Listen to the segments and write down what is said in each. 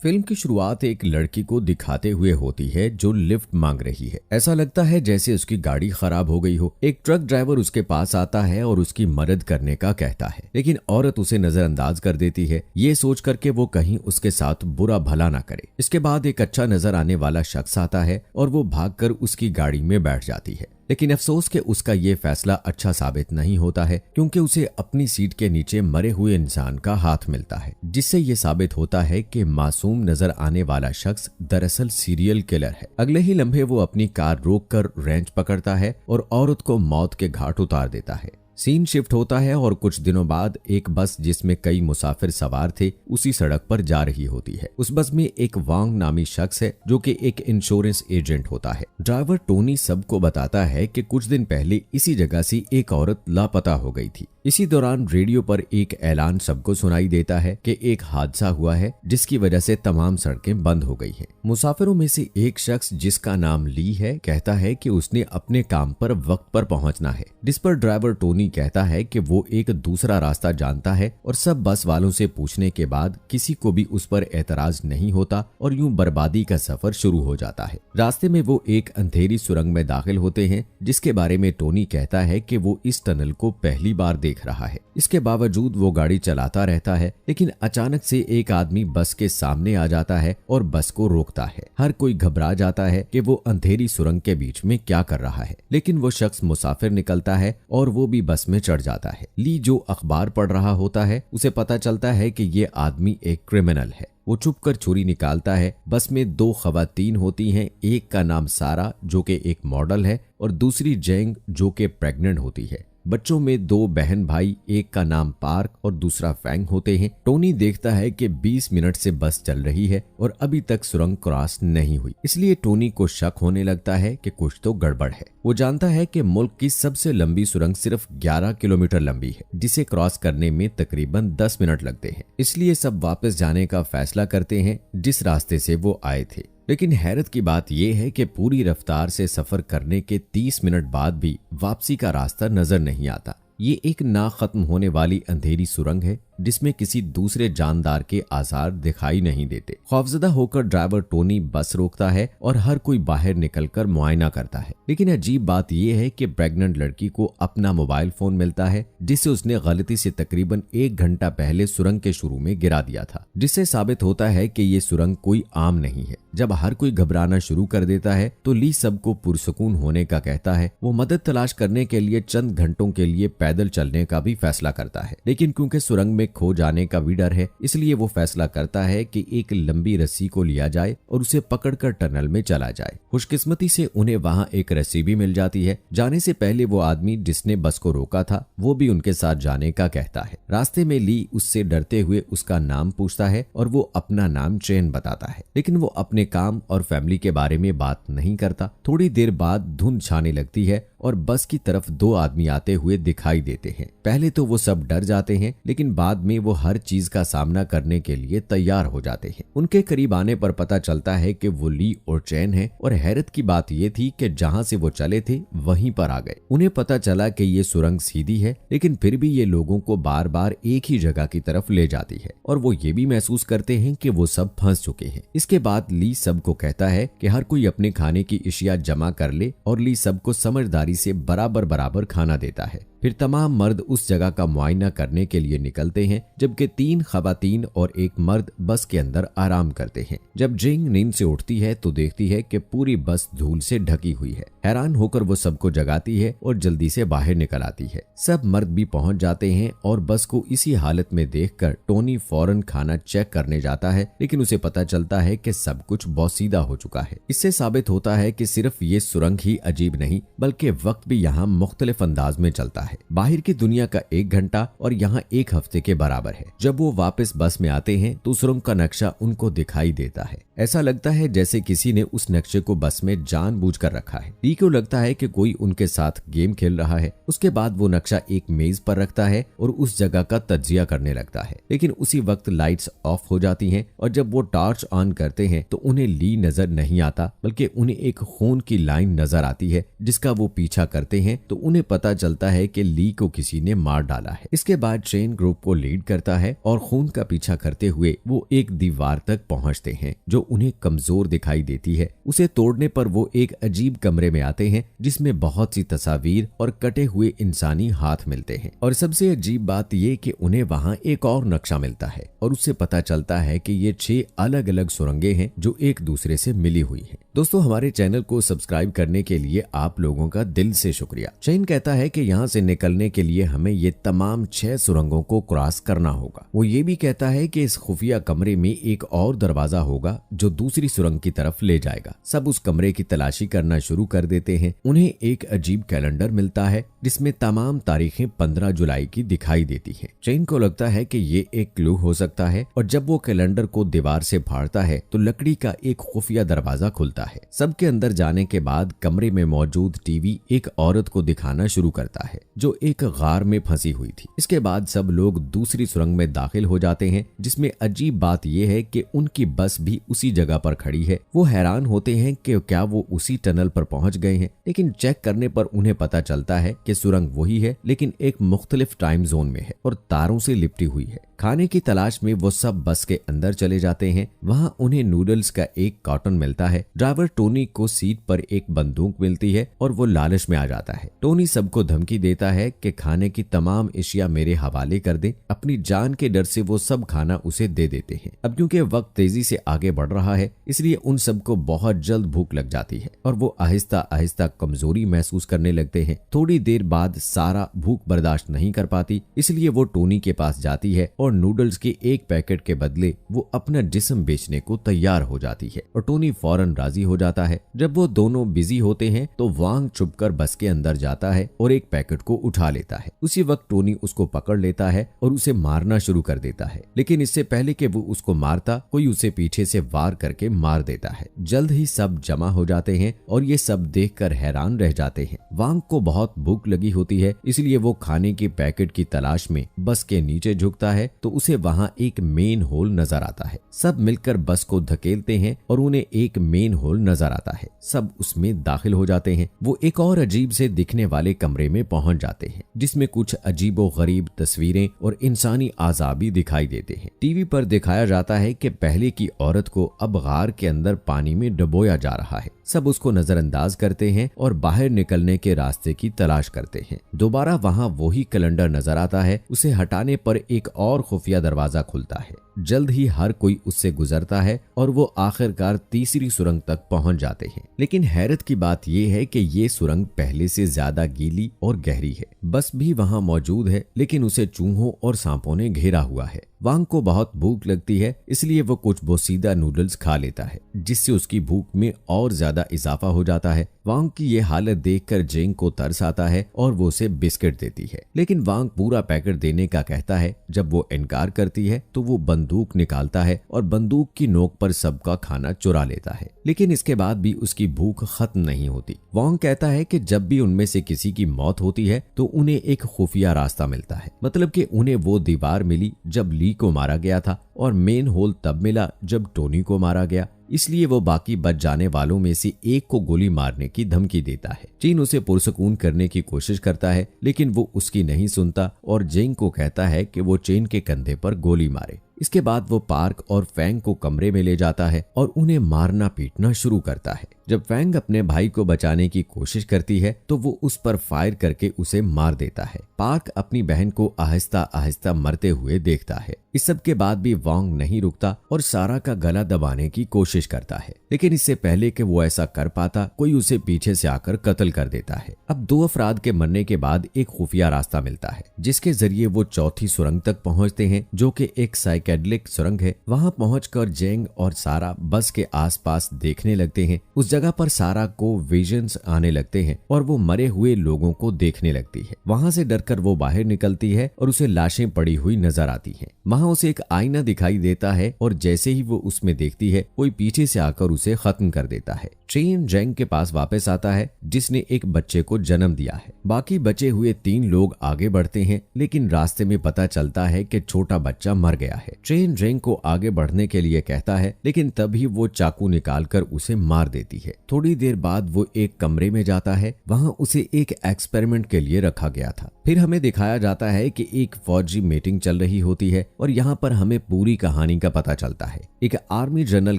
Film की शुरुआत एक लड़की को दिखाते हुए होती है जो लिफ्ट मांग रही है। ऐसा लगता है जैसे उसकी गाड़ी खराब हो गई हो। एक ट्रक ड्राइवर उसके पास आता है और उसकी मदद करने का कहता है, लेकिन औरत उसे नजरअंदाज कर देती है, ये सोच करके वो कहीं उसके साथ बुरा भला ना करे। इसके बाद एक अच्छा नजर आने वाला शख्स आता है और वो भागकर उसकी गाड़ी में बैठ जाती है। लेकिन अफसोस कि उसका ये फैसला अच्छा साबित नहीं होता है, क्योंकि उसे अपनी सीट के नीचे मरे हुए इंसान का हाथ मिलता है, जिससे ये साबित होता है कि मासूम नजर आने वाला शख्स दरअसल सीरियल किलर है। अगले ही लम्हे वो अपनी कार रोककर रेंच पकड़ता है और औरत को मौत के घाट उतार देता है। सीन शिफ्ट होता है और कुछ दिनों बाद एक बस जिसमें कई मुसाफिर सवार थे उसी सड़क पर जा रही होती है। उस बस में एक वांग नामी शख्स है जो कि एक इंश्योरेंस एजेंट होता है। ड्राइवर टोनी सबको बताता है कि कुछ दिन पहले इसी जगह से एक औरत लापता हो गई थी। इसी दौरान रेडियो पर एक ऐलान सबको सुनाई देता है कि एक हादसा हुआ है जिसकी वजह से तमाम सड़कें बंद हो गई हैं। मुसाफिरों में से एक शख्स जिसका नाम ली है कहता है कि उसने अपने काम पर वक्त पर पहुंचना है, जिस पर ड्राइवर टोनी कहता है कि वो एक दूसरा रास्ता जानता है और सब बस वालों से पूछने के बाद किसी को भी उस पर एतराज नहीं होता और यूं बर्बादी का सफर शुरू हो जाता है। रास्ते में वो एक अंधेरी सुरंग में दाखिल होते हैं जिसके बारे में टोनी कहता है कि वो इस टनल को पहली बार देख रहा है। इसके बावजूद वो गाड़ी चलाता रहता है, लेकिन अचानक से एक आदमी बस के सामने आ जाता है और बस को रोकता है। हर कोई घबरा जाता है कि वो अंधेरी सुरंग के बीच में क्या कर रहा है, लेकिन वो शख्स मुसाफिर निकलता है और वो भी बस में चढ़ जाता है। ली जो अखबार पढ़ रहा होता है उसे पता चलता है कि ये आदमी एक क्रिमिनल है। वो छुपकर छुरी निकालता है। बस में दो खवातीन होती हैं, एक का नाम सारा जो कि एक मॉडल है और दूसरी जेंग जो कि प्रेग्नेंट होती है। बच्चों में दो बहन भाई, एक का नाम पार्क और दूसरा फैंग होते हैं। टोनी देखता है कि 20 मिनट से बस चल रही है और अभी तक सुरंग क्रॉस नहीं हुई, इसलिए टोनी को शक होने लगता है कि कुछ तो गड़बड़ है। वो जानता है कि मुल्क की सबसे लंबी सुरंग सिर्फ 11 किलोमीटर लंबी है, जिसे क्रॉस करने में तकरीबन 10 मिनट लगते हैं। इसलिए सब वापस जाने का फैसला करते हैं जिस रास्ते से वो आए थे। लेकिन हैरत की बात यह है कि पूरी रफ्तार से सफर करने के 30 मिनट बाद भी वापसी का रास्ता नजर नहीं आता। ये एक ना खत्म होने वाली अंधेरी सुरंग है जिसमें किसी दूसरे जानदार के आसार दिखाई नहीं देते। खौफजदा होकर ड्राइवर टोनी बस रोकता है और हर कोई बाहर निकलकर मुआयना करता है। लेकिन अजीब बात यह है कि प्रेग्नेंट लड़की को अपना मोबाइल फोन मिलता है जिसे उसने गलती से तकरीबन 1 घंटा पहले सुरंग के शुरू में गिरा दिया था, जिससे साबित होता है कि ये सुरंग कोई आम नहीं है। जब हर कोई घबराना शुरू कर देता है तो ली सबको पुरसुकून होने का कहता है। वो मदद तलाश करने के लिए चंद घंटों के लिए पैदल चलने का भी फैसला करता है, लेकिन क्योंकि सुरंग में खो जाने का भी डर है, इसलिए वो फैसला करता है कि एक लंबी रस्सी को लिया जाए और उसे पकड़कर टनल में चला जाए। खुशकिस्मती से उन्हें वहां एक रस्सी भी मिल जाती है। जाने से पहले वो आदमी जिसने बस को रोका था वो भी उनके साथ जाने का कहता है। रास्ते में ली उससे डरते हुए उसका नाम पूछता है और वो अपना नाम चेन बताता है, लेकिन वो अपने काम और फैमिली के बारे में बात नहीं करता। थोड़ी देर बाद धुंध छाने लगती है और बस की तरफ 2 आदमी आते हुए दिखाई देते हैं। पहले तो वो सब डर जाते हैं, लेकिन बाद में वो हर चीज का सामना करने के लिए तैयार हो जाते हैं। उनके करीब आने पर पता चलता है कि वो ली और चैन है और हैरत की बात ये थी कि जहां से वो चले थे वहीं पर आ गए। उन्हें पता चला कि ये सुरंग सीधी है, लेकिन फिर भी ये लोगों को बार बार एक ही जगह की तरफ ले जाती है और वो ये भी महसूस करते हैं कि वो सब फंस चुके हैं। इसके बाद ली सबको कहता है कि हर कोई अपने खाने की अशिया जमा कर ले और ली सबको समझदारी से बराबर बराबर खाना देता है। फिर तमाम मर्द उस जगह का मुआयना करने के लिए निकलते हैं, जबकि 3 खवातीन और एक मर्द बस के अंदर आराम करते हैं। जब जिंग नींद से उठती है तो देखती है कि पूरी बस धूल से ढकी हुई है। हैरान होकर वो सबको जगाती है और जल्दी से बाहर निकल आती है। सब मर्द भी पहुंच जाते हैं और बस को इसी हालत में देखकर टोनी फौरन खाना चेक करने जाता है, लेकिन उसे पता चलता है कि सब कुछ बोसीदा हो चुका है। इससे साबित होता है कि सिर्फ ये सुरंग ही अजीब नहीं, बल्कि वक्त भी यहाँ मुख्तलिफ अंदाज में चलता है। बाहर की दुनिया का 1 घंटा और यहाँ 1 हफ्ते के बराबर है। जब वो वापस बस में आते हैं तो सुरंग का नक्शा उनको दिखाई देता है। ऐसा लगता है जैसे किसी ने उस नक्शे को बस में जानबूझकर रखा है। ली को लगता है कि कोई उनके साथ गेम खेल रहा है। उसके बाद वो नक्शा एक मेज पर रखता है और उस जगह का तज्जिया करने लगता है, लेकिन उसी वक्त लाइट्स ऑफ हो जाती हैं और जब वो टॉर्च ऑन करते हैं तो उन्हें ली नजर नहीं आता, बल्कि उन्हें एक खून की लाइन नजर आती है जिसका वो पीछा करते हैं। तो उन्हें पता चलता है कि कि ली को किसी ने मार डाला है। इसके बाद चेन ग्रुप को लीड करता है और खून का पीछा करते हुए वो एक दीवार तक पहुंचते हैं जो उन्हें कमजोर दिखाई देती है। उसे तोड़ने पर वो एक अजीब कमरे में आते हैं जिसमें बहुत सी तस्वीर और कटे हुए इंसानी हाथ मिलते हैं। और सबसे अजीब बात ये कि उन्हें वहां एक और नक्शा मिलता है और उससे पता चलता है कि ये 6 अलग अलग सुरंगें हैं जो एक दूसरे से मिली हुई हैं। दोस्तों, हमारे चैनल को सब्सक्राइब करने के लिए आप लोगों का दिल से शुक्रिया। चेन कहता है कि यहाँ से निकलने के लिए हमें ये तमाम 6 सुरंगों को क्रॉस करना होगा। वो ये भी कहता है कि इस खुफिया कमरे में एक और दरवाजा होगा जो दूसरी सुरंग की तरफ ले जाएगा। सब उस कमरे की तलाशी करना शुरू कर देते हैं। उन्हें एक अजीब कैलेंडर मिलता है जिसमें तमाम तारीखें 15 जुलाई की दिखाई देती हैं। चेन को लगता है कि ये एक क्लू हो सकता है और जब वो कैलेंडर को दीवार से फाड़ता है तो लकड़ी का एक खुफिया दरवाजा खुलता है। सबके अंदर जाने के बाद कमरे में मौजूद टीवी एक औरत को दिखाना शुरू करता है जो एक गार में फंसी हुई थी। इसके बाद सब लोग दूसरी सुरंग में दाखिल हो जाते हैं जिसमें अजीब बात यह है कि उनकी बस भी उसी जगह पर खड़ी है। वो हैरान होते हैं कि क्या वो उसी टनल पर पहुंच गए हैं, लेकिन चेक करने पर उन्हें पता चलता है कि सुरंग वही है लेकिन एक मुख्तलिफ टाइम जोन में है और तारों से लिपटी हुई है। खाने की तलाश में वो सब बस के अंदर चले जाते हैं। वहां उन्हें नूडल्स का एक कार्टन मिलता है। ड्राइवर टोनी को सीट पर एक बंदूक मिलती है और वो लालच में आ जाता है। टोनी सबको धमकी देता है कि खाने की तमाम एशिया मेरे हवाले कर दे। अपनी जान के डर से वो सब खाना उसे दे देते हैं। अब क्योंकि वक्त तेजी से आगे बढ़ रहा है इसलिए उन सबको बहुत जल्द भूख लग जाती है और वो आहिस्ता आहिस्ता कमजोरी महसूस करने लगते हैं। थोड़ी देर बाद सारा भूख बर्दाश्त नहीं कर पाती इसलिए वो टोनी के पास जाती है और नूडल्स के एक पैकेट के बदले वो अपना जिस्म बेचने को तैयार हो जाती है और टोनी फौरन राजी हो जाता है। जब वो दोनों बिजी होते हैं तो वांग छुपकर बस के अंदर जाता है और एक पैकेट को उठा लेता है। उसी वक्त टोनी उसको पकड़ लेता है और उसे मारना शुरू कर देता है, लेकिन इससे पहले कि वो उसको मारता कोई उसे पीछे से वार करके मार देता है। जल्द ही सब जमा हो जाते हैं और ये सब देखकर हैरान रह जाते हैं। वांग को बहुत भूख लगी होती है इसलिए वो खाने के पैकेट की तलाश में बस के नीचे झुकता है तो उसे वहां एक मेन होल नजर आता है। सब मिलकर बस को धकेलते हैं और उन्हें एक मेन होल नजर आता है। सब उसमें दाखिल हो जाते हैं। वो एक और अजीब से दिखने वाले कमरे में पहुंच जाते हैं जिसमें कुछ अजीबो गरीब तस्वीरें और इंसानी आज़ाबी दिखाई देते हैं। टीवी पर दिखाया जाता है कि पहले की औरत को अब गार के अंदर पानी में डुबोया जा रहा है। सब उसको नजरअंदाज करते हैं और बाहर निकलने के रास्ते की तलाश करते हैं। दोबारा वहां वही कैलेंडर नजर आता है। उसे हटाने पर एक और खुफिया दरवाजा खुलता है। जल्द ही हर कोई उससे गुजरता है और वो आखिरकार तीसरी सुरंग तक पहुंच जाते हैं। लेकिन हैरत की बात यह है कि ये सुरंग पहले से ज्यादा गीली और गहरी है। बस भी वहां मौजूद है लेकिन उसे चूहों और सांपों ने घेरा हुआ है। वांग को बहुत भूख लगती है इसलिए वो कुछ बोसीदा नूडल्स खा लेता है जिससे उसकी भूख में और ज्यादा इजाफा हो जाता है। वांग की ये हालत देखकर जेंग को तरस आता है और वो उसे बिस्किट देती है, लेकिन वांग पूरा पैकेट देने का कहता है। जब वो इनकार करती है तो वो बंदूक निकालता है और बंदूक की नोक पर सबका खाना चुरा लेता है, लेकिन इसके बाद भी उसकी भूख खत्म नहीं होती। वांग कहता है कि जब भी उनमें से किसी की मौत होती है तो उन्हें एक खुफिया रास्ता मिलता है, मतलब कि उन्हें वो दीवार मिली जब ली को मारा गया था और मेन होल तब मिला जब टोनी को मारा गया। इसलिए वो बाकी बच जाने वालों में से एक को गोली मारने की धमकी देता है। चीन उसे पुरसकून करने की कोशिश करता है लेकिन वो उसकी नहीं सुनता और जेंग को कहता है कि वो चेन के कंधे पर गोली मारे। इसके बाद वो पार्क और फैंग को कमरे में ले जाता है और उन्हें मारना पीटना शुरू करता है। जब फैंग अपने भाई को बचाने की कोशिश करती है तो वो उस पर फायर करके उसे मार देता है। पार्क अपनी बहन को आहिस्ता आहिस्ता मरते हुए देखता है। इस सब के बाद भी वांग नहीं रुकता और सारा का गला दबाने की कोशिश करता है, लेकिन इससे पहले कि वो ऐसा कर पाता कोई उसे पीछे से आकर कत्ल कर देता है। अब 2 अफराद के मरने के बाद एक खुफिया रास्ता मिलता है जिसके जरिए वो चौथी सुरंग तक पहुंचते हैं जो कि एक साइकेडलिक सुरंग है। वहां पहुंचकर जेंग और सारा बस के आसपास देखने लगते हैं। उस जगह पर सारा को विजन्स आने लगते हैं और वो मरे हुए लोगों को देखने लगती है। वहां से डरकर वो बाहर निकलती है और उसे लाशें पड़ी हुई नजर आती हैं। वहां उसे एक आईना दिखाई देता है और जैसे ही वो उसमें देखती है कोई पीछे से आकर उसे खत्म कर देता है। चेन जेंग के पास वापस आता है जिसने एक बच्चे को जन्म दिया है। बाकी बचे हुए 3 लोग आगे बढ़ते हैं, लेकिन रास्ते में पता चलता है कि छोटा बच्चा मर गया है। चेन जेंग को आगे बढ़ने के लिए कहता है, लेकिन तभी वो चाकू निकालकर उसे मार देती है। थोड़ी देर बाद वो एक कमरे में जाता है, वहां उसे एक एक्सपेरिमेंट के लिए रखा गया था। फिर हमें दिखाया जाता है कि एक फौजी मीटिंग चल रही होती है और यहाँ पर हमें पूरी कहानी का पता चलता है। एक आर्मी जनरल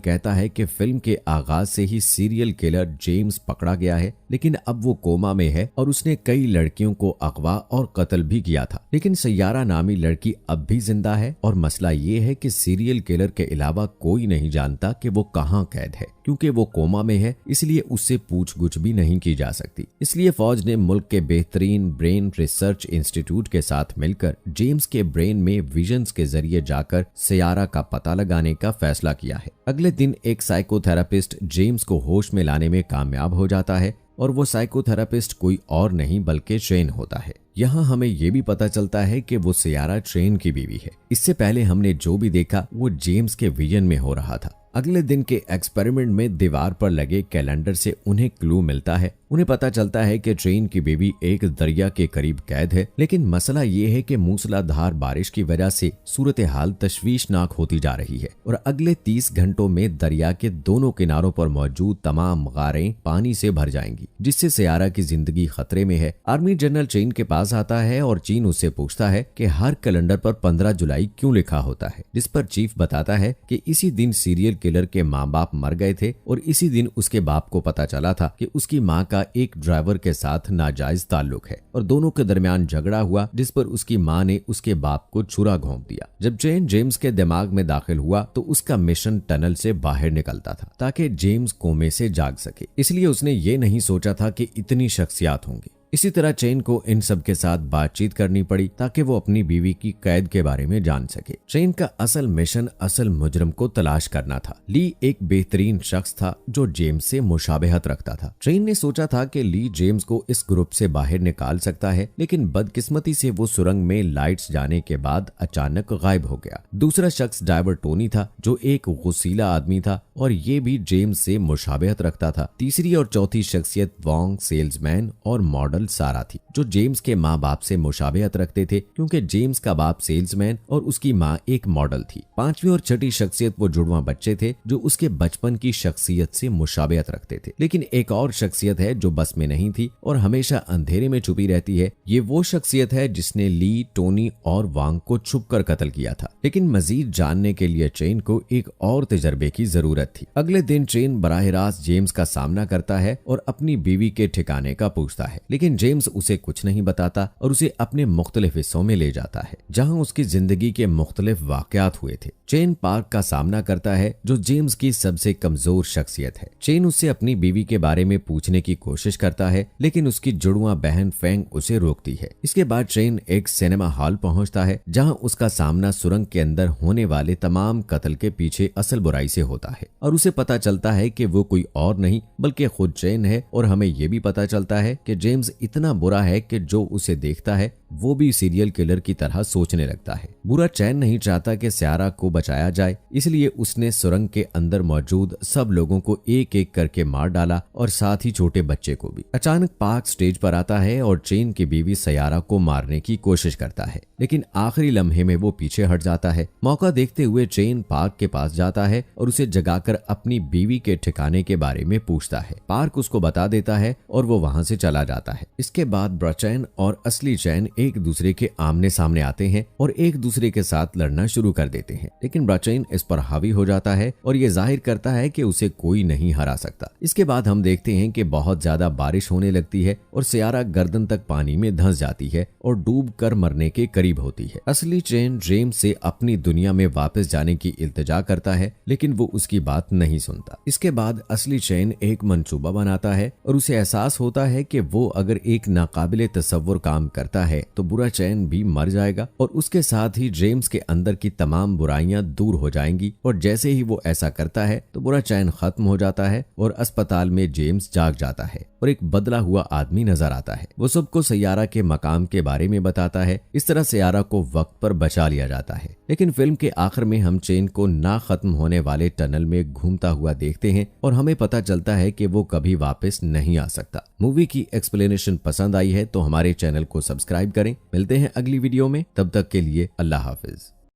कहता है कि फिल्म के आगाज से ही सीरियल किलर जेम्स पकड़ा गया है, लेकिन अब वो कोमा में है और उसने कई लड़कियों को अगवा और कत्ल भी किया था। लेकिन सैयारा नामी लड़की अब भी जिंदा है और मसला ये है कि सीरियल किलर के अलावा कोई नहीं जानता कि वो कहाँ कैद है। क्योंकि वो कोमा में है, इसलिए उससे पूछगुछ भी नहीं की जा सकती। इसलिए फौज ने मुल्क के बेहतरीन ब्रेन रिसर्च इंस्टीट्यूट के साथ मिलकर जेम्स के ब्रेन में विजन्स के जरिए जाकर सैयारा का पता लगाने का फैसला किया है। अगले दिन एक साइकोथेरापिस्ट जेम्स को होश में लाने में कामयाब हो जाता है और वो साइकोथेरापिस्ट कोई और नहीं बल्कि ट्रेन होता है। यहाँ हमें ये भी पता चलता है कि वो सैयारा ट्रेन की बीवी है। इससे पहले हमने जो भी देखा वो जेम्स के विजन में हो रहा था। अगले दिन के एक्सपेरिमेंट में दीवार पर लगे कैलेंडर से उन्हें क्लू मिलता है। उन्हें पता चलता है कि ट्रेन की बेबी एक दरिया के करीब कैद है, लेकिन मसला ये है कि मूसलाधार बारिश की वजह से सूरत हाल तशवीशनाक होती जा रही है और अगले 30 घंटों में दरिया के दोनों किनारों पर मौजूद तमाम गारें पानी से भर जाएंगी, जिससे सैयारा की जिंदगी खतरे में है। आर्मी जनरल चीन के पास आता है और चीन उससे पूछता है कि हर कैलेंडर पर 15 जुलाई क्यों लिखा होता है, जिस पर चीफ बताता है कि इसी दिन सीरियल किलर के माँ बाप मर गए थे और इसी दिन उसके बाप को पता चला था कि उसकी माँ का एक ड्राइवर के साथ नाजायज ताल्लुक है और दोनों के दरमियान झगड़ा हुआ, जिस पर उसकी माँ ने उसके बाप को छुरा घोंप दिया। जब ट्रेन जेम्स के दिमाग में दाखिल हुआ तो उसका मिशन टनल से बाहर निकलता था ताकि जेम्स कोमे से जाग सके। इसलिए उसने ये नहीं सोचा था कि इतनी शख्सियात होंगी। इसी तरह चेन को इन सब के साथ बातचीत करनी पड़ी ताकि वो अपनी बीवी की कैद के बारे में जान सके। चेन का असल मिशन असल मुजरम को तलाश करना था। ली एक बेहतरीन शख्स था जो जेम्स से मुशाबहत रखता था। चेन ने सोचा था कि ली जेम्स को इस ग्रुप से बाहर निकाल सकता है, लेकिन बदकिस्मती से वो सुरंग में लाइट्स जाने के बाद अचानक गायब हो गया। दूसरा शख्स ड्राइवर टोनी था जो एक गुस्सीला आदमी था और ये भी जेम्स से मुशाबहत रखता था। तीसरी और चौथी शख्सियत वॉन्ग सेल्समैन और मॉडल सारा थी जो जेम्स के माँ बाप से मुशाबहत रखते थे, क्योंकि जेम्स का बाप सेल्समैन और उसकी माँ एक मॉडल थी। पांचवी और छठी शख्सियत वो जुड़वा बच्चे थे जो उसके बचपन की शख्सियत से मुशाबहत रखते थे। लेकिन एक और शख्सियत है जो बस में नहीं थी और हमेशा अंधेरे में छुपी रहती है। ये वो शख्सियत है जिसने ली, टोनी और वांग को छुपकर कत्ल किया था। लेकिन मजीद जानने के लिए चेन को एक और तजर्बे की जरूरत थी। अगले दिन चेन बराह रास्त जेम्स का सामना करता है और अपनी बीवी के ठिकाने का पूछता है, लेकिन जेम्स उसे कुछ नहीं बताता और उसे अपने मुख्तलिफ हिस्सों में ले जाता है जहां उसकी जिंदगी के मुख्तलिफ वाकयात हुए थे। चेन पार्क का सामना करता है जो जेम्स की सबसे कमजोर शख्सियत है। चेन उससे अपनी बीवी के बारे में पूछने की कोशिश करता है, लेकिन उसकी जुड़वा बहन फेंग उसे रोकती है। इसके बाद चेन एक सिनेमा हॉल पहुंचता है जहां उसका सामना सुरंग के अंदर होने वाले तमाम कत्ल के पीछे असल बुराई से होता है और उसे पता चलता है कि वो कोई और नहीं बल्कि खुद चेन है। और हमें यह भी पता चलता है कि जेम्स इतना बुरा है कि जो उसे देखता है वो भी सीरियल किलर की तरह सोचने लगता है। बुरा चैन नहीं चाहता कि सैयारा को बचाया जाए, इसलिए उसने सुरंग के अंदर मौजूद सब लोगों को एक एक करके मार डाला और साथ ही छोटे बच्चे को भी। अचानक पार्क स्टेज पर आता है और चेन की बीवी सैयारा को मारने की कोशिश करता है, लेकिन आखिरी लम्हे में वो पीछे हट जाता है। मौका देखते हुए चेन पार्क के पास जाता है और उसे जगाकर अपनी बीवी के ठिकाने के बारे में पूछता है। पार्क उसको बता देता है और वो वहां से चला जाता है। इसके बाद ब्रचैन और असली चैन एक दूसरे के आमने सामने आते हैं और एक दूसरे के साथ लड़ना शुरू कर देते हैं, लेकिन ब्रचैन इस पर हावी हो जाता है और ये जाहिर करता है कि उसे कोई नहीं हरा सकता। इसके बाद हम देखते हैं कि बहुत ज्यादा बारिश होने लगती है और सैयारा गर्दन तक पानी में धंस जाती है और डूब कर मरने के करीब होती है। असली चैन जेम्स से अपनी दुनिया में वापस जाने की इल्तिजा करता है, लेकिन वो उसकी बात नहीं सुनता। इसके बाद असली चैन एक मंसूबा बनाता है और उसे एहसास होता है कि वो अगर एक नाकाबिले तसव्वुर काम करता है तो बुरा चैन भी मर जाएगा और उसके साथ ही जेम्स के अंदर की तमाम बुराइयां दूर हो जाएंगी। और जैसे ही वो ऐसा करता है तो बुरा चैन खत्म हो जाता है और अस्पताल में जेम्स जाग जाता है और एक बदला हुआ आदमी नजर आता है। वो सबको सैयारा के मकाम के बारे में बताता है। इस तरह सैयारा को वक्त पर बचा लिया जाता है। लेकिन फिल्म के आखिर में हम चेन को ना खत्म होने वाले टनल में घूमता हुआ देखते हैं और हमें पता चलता है कि वो कभी वापस नहीं आ सकता। मूवी की एक्सप्लेनेशन पसंद आई है तो हमारे चैनल को सब्सक्राइब करें। मिलते हैं अगली वीडियो में, तब तक के लिए अल्लाह हाफिज।